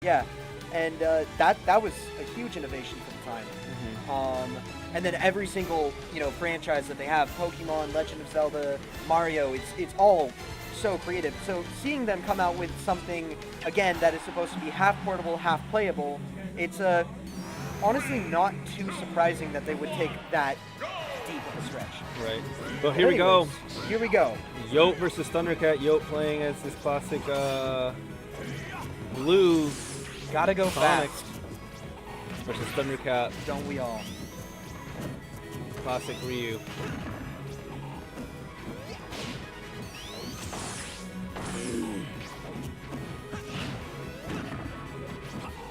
Yeah, and that was a huge innovation for the time. And then every single franchise that they have, Pokemon, Legend of Zelda, Mario, it's all so creative. So seeing them come out with something again that is supposed to be half portable, half playable, it's honestly not too surprising that they would take that deep of a stretch. Right. Well, here we go. Here we go. Yope versus ThunderCat. Yope playing as this classic blue. Gotta go Sonic fast. Versus ThunderCat. Don't we all? Classic Ryu.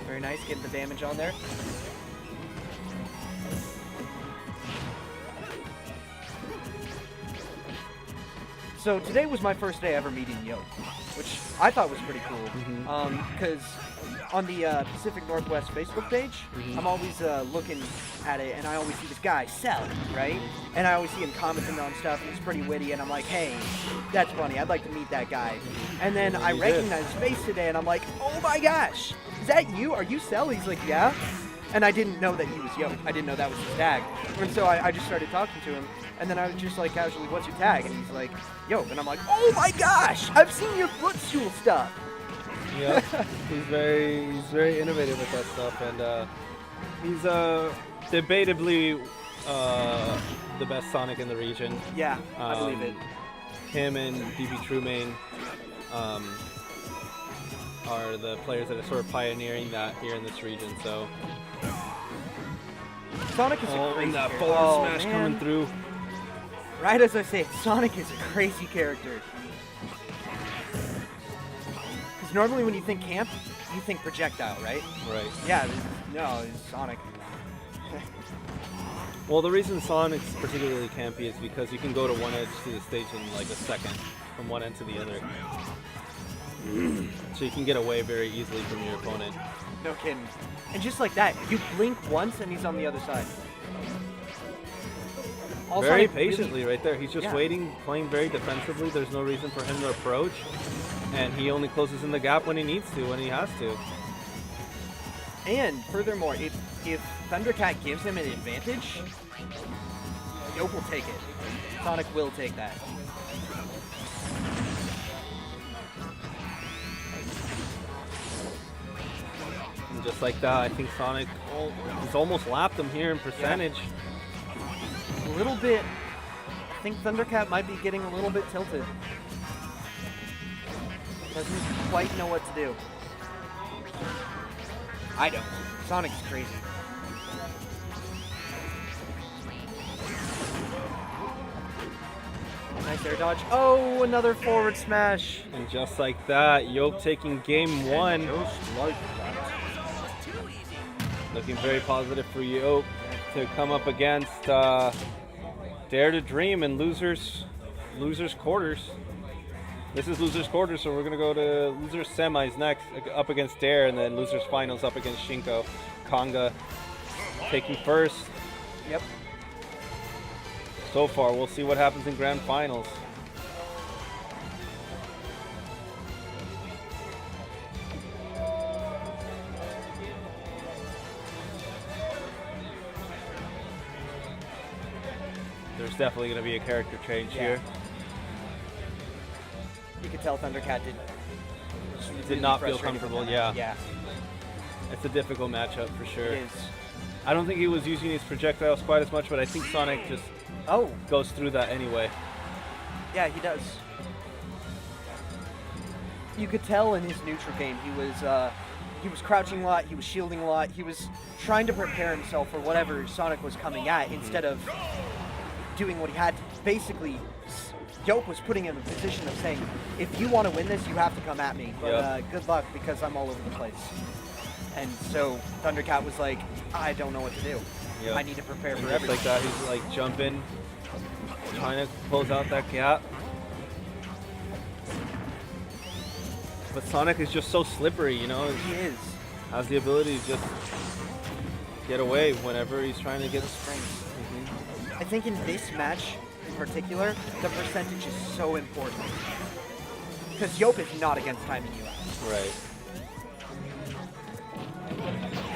Very nice, getting the damage on there. So today was my first day ever meeting Yope, which I thought was pretty cool. Because on the Pacific Northwest Facebook page, I'm always looking at it, and I always see this guy, Cell, right? And I always see him commenting on stuff, and he's pretty witty, and I'm like, hey, that's funny, I'd like to meet that guy. And then I recognize his face today, and I'm like, oh my gosh, is that you? Are you Cell? He's like, yeah. And I didn't know that he was Yope. I didn't know that was his tag. And so I just started talking to him, and then I was just like, casually, what's your tag? And he's like, Yope. And I'm like, oh my gosh, I've seen your footstool stuff. Yeah, he's very innovative with that stuff, and he's debatably the best Sonic in the region. Yeah, I believe it. Him and DB Truemain are the players that are sort of pioneering that here in this region. So Sonic is a crazy that character. forward smash coming through. Right as I say it, Sonic is a crazy character. Because normally when you think camp, you think projectile, right? Right. Yeah, no, it's Sonic. Well, the reason Sonic's particularly campy is because you can go to one edge to the stage in like a second, from one end to the other. So you can get away very easily from your opponent. No kidding. And just like that, you blink once and he's on the other side. All Very Sonic patiently right there. He's just waiting, playing very defensively. There's no reason for him to approach. And he only closes in the gap when he needs to, when he has to. And furthermore, if ThunderCat gives him an advantage, Yope will take it. Sonic will take that. And just like that, I think Sonic has almost lapped him here in percentage. A little bit. I think ThunderCat might be getting a little bit tilted. Doesn't quite know what to do. I don't. Sonic's crazy. Nice air dodge. Oh, another forward smash. And just like that, Yope taking game one. Just like that. Looking very positive for Yope to come up against Dare to Dream in losers quarters. This is losers quarters, so we're gonna go to losers semis next, up against Dare, and then losers finals up against Shinko. Konga taking first. Yep. So far, we'll see what happens in grand finals. There's definitely going to be a character change here. You could tell ThunderCat Did not feel comfortable, yeah. Yeah. It's a difficult matchup for sure. It is. I don't think he was using his projectiles quite as much, but I think Sonic just goes through that anyway. Yeah, he does. You could tell in his neutral game he was crouching a lot, he was shielding a lot, he was trying to prepare himself for whatever Sonic was coming at instead of doing what he had to. Basically, Yope was putting him in a position of saying, if you want to win this, you have to come at me. But good luck, because I'm all over the place. And so ThunderCat was like, I don't know what to do. I need to prepare for everything. Like that, he's like jumping, trying to close out that gap. But Sonic is just so slippery, you know? He is. Has the ability to just get away whenever he's trying to get the strength. I think in this match in particular, the percentage is so important. Because Yope is not against timing you out. Right.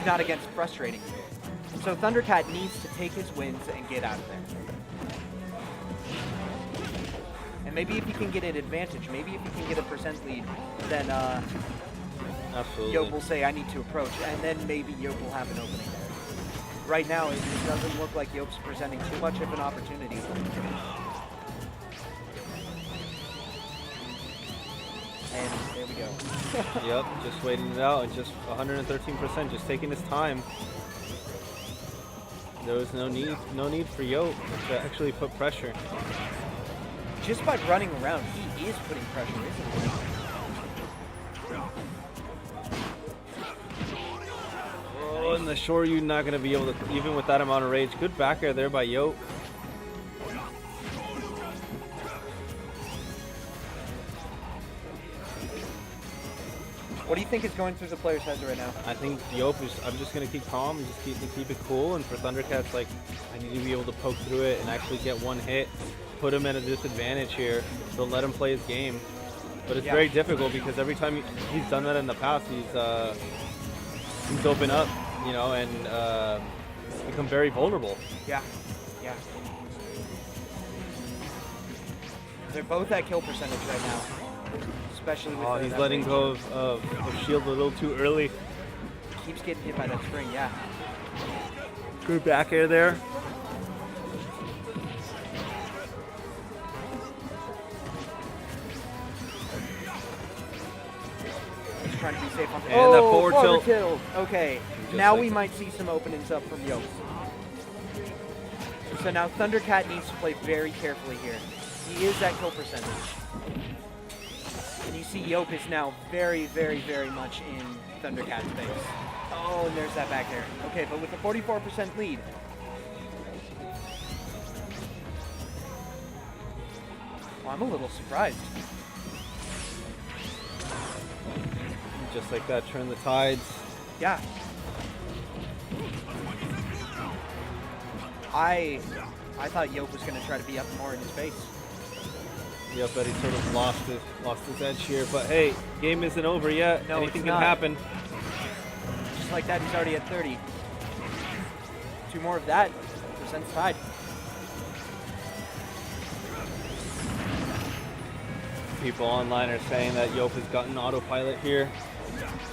if not against frustrating you. So ThunderCat needs to take his wins and get out of there. And maybe if he can get an advantage, maybe if he can get a % lead, then Absolutely. Yope will say, I need to approach, and then maybe Yope will have an opening there. Right now, it doesn't look like Yope's presenting too much of an opportunity. And there we go. Yep, just waiting it out and just 113%, just taking his time. There was no need for Yope to actually put pressure. Just by running around, he is putting pressure, isn't he? Oh, and the short you're not going to be able to, even with that amount of rage. Good back air there by Yope. What do you think is going through the players' heads right now? I think Yope is, I'm just going to keep calm and just keep it cool. And for ThunderCat's like, I need to be able to poke through it and actually get one hit, put him at a disadvantage here. Don't let him play his game. But it's very difficult because every time he's done that in the past, he's opened up, you know, and become very vulnerable. Yeah, yeah. They're both at kill percentage right now. Especially with he's letting go of shield a little too early. Keeps getting hit by that spring, yeah. Good back air there. He's trying to be safe on And that forward tilt. Okay, Just now like we that. might see some openings up from Yope. So now ThunderCat needs to play very carefully here. He is at kill percentage. And you see Yope is now very, very, very much in ThunderCat's face. Oh, and there's that back there. Okay, but with a 44% lead. Well, I'm a little surprised. Just like that, turn the tides. Yeah. I thought Yope was going to try to be up more in his face. Yep, but he sort of lost his edge here. But hey, game isn't over yet. No, Anything it's can not. happen. Just like that, he's already at 30. 2 more of that, percent's tied. People online are saying that Yope has gotten autopilot here.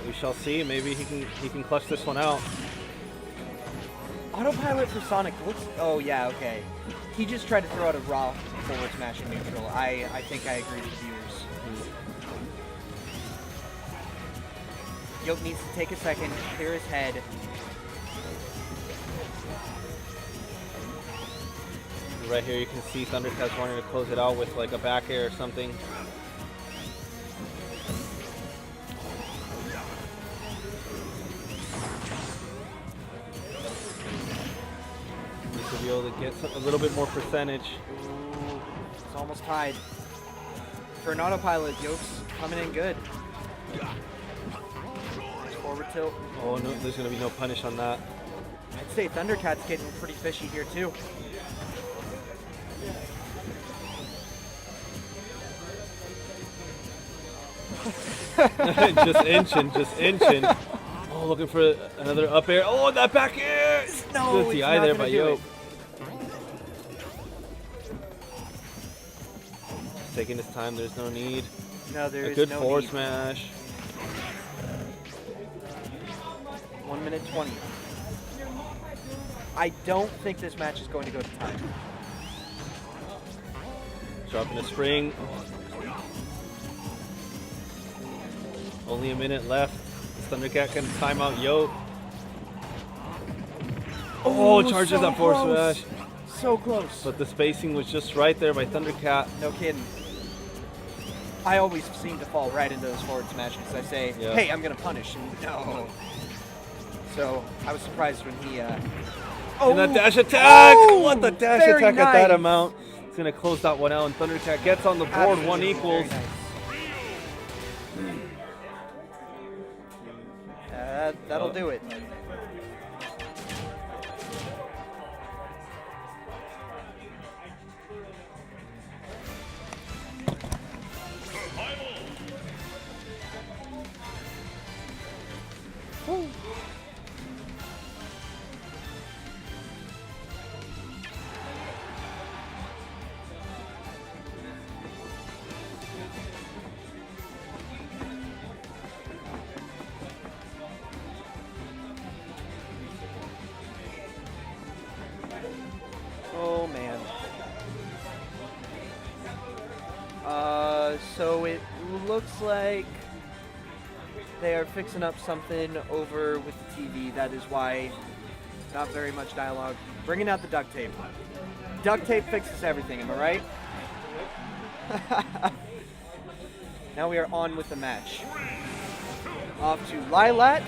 We shall see. Maybe he can clutch this one out. Autopilot for Sonic looks... Oh, yeah, okay. He just tried to throw out a raw forward smash in neutral. I think I agree with the viewers. Yope needs to take a second, clear his head. Right here, you can see ThunderCat's wanting to close it out with like a back air or something. Needs to be able to get a little bit more percentage. Ooh, it's almost tied. For an autopilot, Yope's coming in good. Nice forward tilt. Oh no, there's gonna be no punish on that. I'd say ThunderCat's getting pretty fishy here too. just inching. Oh, looking for another up air. Oh, that back air! No, Good it's TI not there gonna by do Yope. it. Taking his time, there's no need. No, there A is good no forward need. smash. 1 minute 20. I don't think this match is going to go to time. Dropping a spring. Only a minute left. Is ThunderCat can time out Yope. Oh, charges so that forward close. smash. So close. But the spacing was just right there by ThunderCat. No kidding. I always seem to fall right into those forward smashes. I say, Yeah. hey, I'm going to punish. And no. So I was surprised when he... And that dash attack! Oh, What the dash very attack at that nice. amount? It's going to close that one out, and ThunderCat gets on the board. One Absolutely equals. very nice. That'll do it. looks like they are fixing up something over with the TV. That is why not very much dialogue. Bringing out the duct tape. Duct tape fixes everything, am I right? Now we are on with the match. Off to Lilat.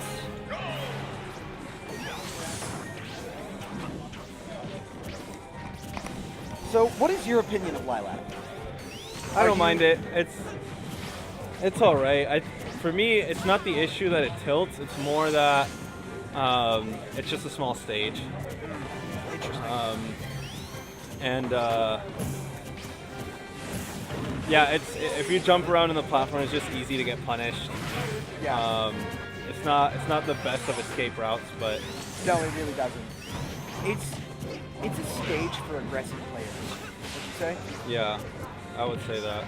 So, what is your opinion of Lilat? I don't mind it. It's all right. For me, it's not the issue that it tilts. It's more that it's just a small stage. Interesting. Yeah, if you jump around in the platform, it's just easy to get punished. Yeah. It's not the best of escape routes, but No, it really doesn't. It's a stage for aggressive players. Would you say? yeah, I would say that.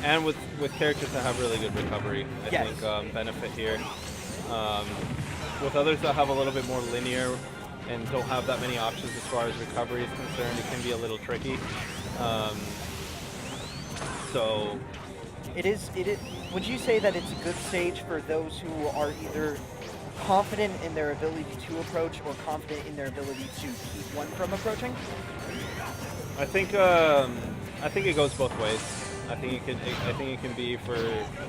And with characters that have really good recovery, I Yes. think benefit here. With others that have a little bit more linear and don't have that many options as far as recovery is concerned, it can be a little tricky. So It is. Would you say that it's a good stage for those who are either confident in their ability to approach or confident in their ability to keep one from approaching? I think it goes both ways. I think it can be for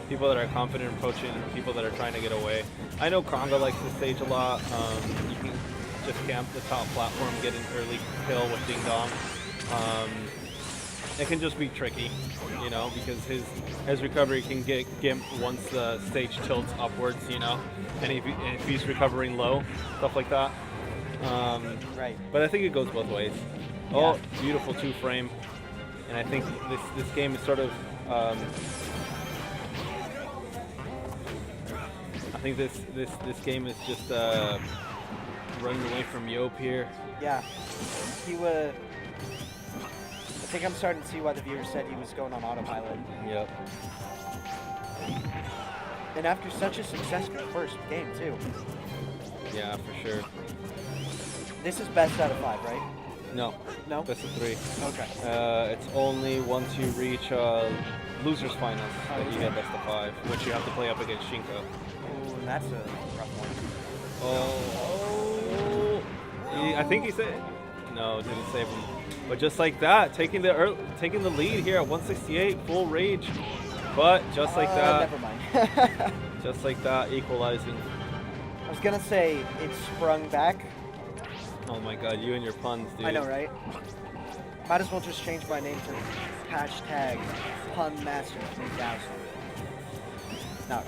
people that are confident in approaching and people that are trying to get away. I know Konga likes this stage a lot. You can just camp the top platform, get an early kill with Ding Dong. It can just be tricky, you know, because his recovery can get gimped once the stage tilts upwards, you know, and if he's recovering low, stuff like that. Right. But I think it goes both ways. Yeah. Oh, beautiful 2-frame. And I think this game is sort of I think this game is just running away from Yope here. Yeah. I think I'm starting to see why the viewer said he was going on autopilot. Yep. And after such a successful first game too. Yeah, for sure. This is best out of 5, right? No. No? Best of 3. Okay. It's only once you reach losers finals that you get best of 5, which you have to play up against Shinko. Ooh, that's a rough one. Oh, I think he said no, didn't save him. But just like that, taking the lead here at 168, full rage. But just like that, Never mind. just like that, equalizing. I was gonna say it sprung back. Oh my God, you and your puns, dude. I know, right? Might as well just change my name to hashtag PunMaster3000. No.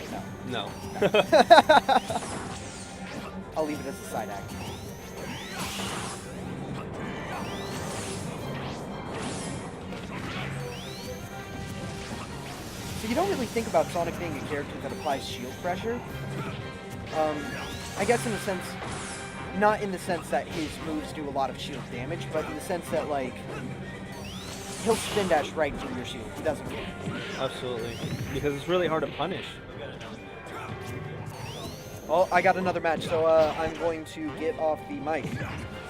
No. I'll leave it as a side act. So you don't really think about Sonic being a character that applies shield pressure. I guess in the sense, not in the sense that his moves do a lot of shield damage, but in the sense that, like, he'll spin dash right through your shield. He doesn't care. Absolutely. Because it's really hard to punish. Well, I got another match, so I'm going to get off the mic.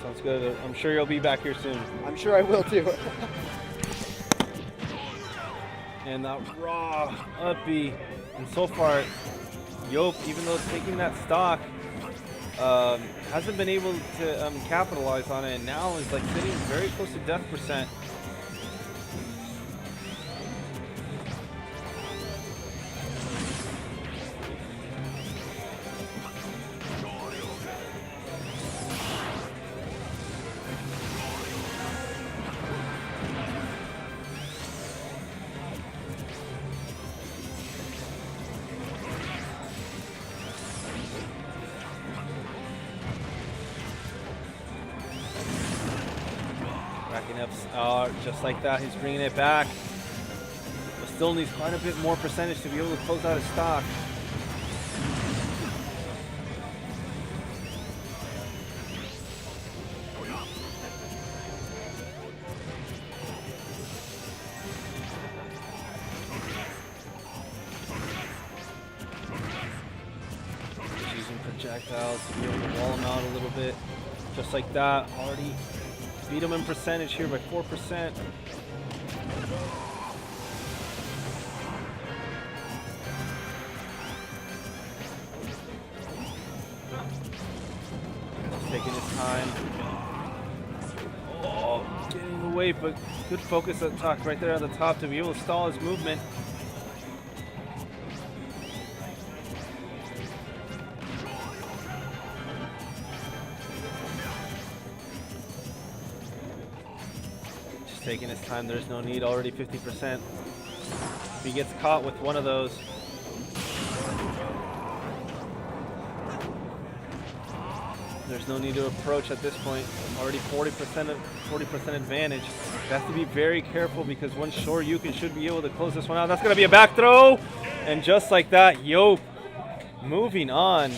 Sounds good. I'm sure you'll be back here soon. I'm sure I will too. And that raw uppy. And so far, Yope, even though it's taking that stock, hasn't been able to capitalize on it, and now is like sitting very close to death percent. Racking up, just like that, he's bringing it back. But still needs quite a bit more percentage to be able to close out his stock. Just using projectiles to be able to wall him out a little bit. Just like that, already beat him in percentage here by 4%. time. Oh, getting away, but good focus attack right there at the top to be able to stall his movement. Just taking his time. There's no need. Already 50%. If he gets caught with one of those. There's no need to approach at this point. Already 40% advantage. He has to be very careful because one Shoryuken should be able to close this one out. That's going to be a back throw. And just like that, Yope moving on.